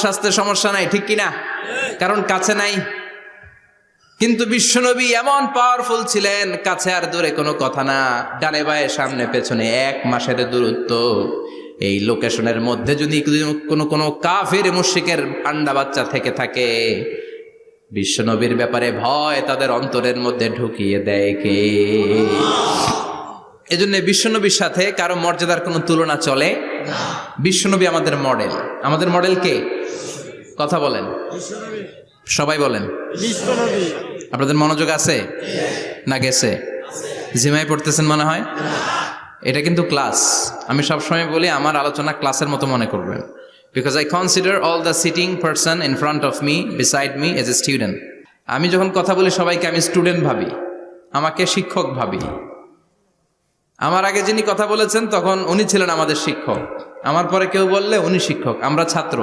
স্বাস্থ্যের সমস্যা নাই, ঠিক কিনা? কারণ কাছে নাই। কিন্তু বিশ্বনবী এমন পাওয়ারফুল ছিলেন, কাছে আর দূরে কোনো কথা না, ডানে বায়ে সামনে পেছনে 1 মাসের দূরত্ব। এই লোকেশনের মধ্যে যদি কোনো কাফির মুশরিকের আন্ডা বাচ্চা থেকে থাকে, বিশ্বনবীর ব্যাপারে ভয় তাদের অন্তরের মধ্যে ঢুকিয়ে দেয় কে? এজন্য বিশ্বনবীর সাথে কারো মর্যাদার কোনো তুলনা চলে না। বিশ্বনবী আমাদের মডেল। আমাদের মডেল কে? কথা বলেন, সবাই বলেন। আপনাদের মনোযোগ আছে না গেছে? জিমাই পড়তেছেন মনে হয়। এটা কিন্তু ক্লাস। আমি সবসময় বলি আমার আলোচনা ক্লাসের মতো মনে করবেন, because I consider all the sitting person in front of me beside me as a student. আমি যখন কথা বলি সবাইকে আমি স্টুডেন্ট ভাবি, আমাকে শিক্ষক ভাবি। আমার আগে যিনি কথা বলেছেন তখন উনি ছিলেন আমাদের শিক্ষক, আমার পরে কেউ বললে উনি শিক্ষক, আমরা ছাত্র।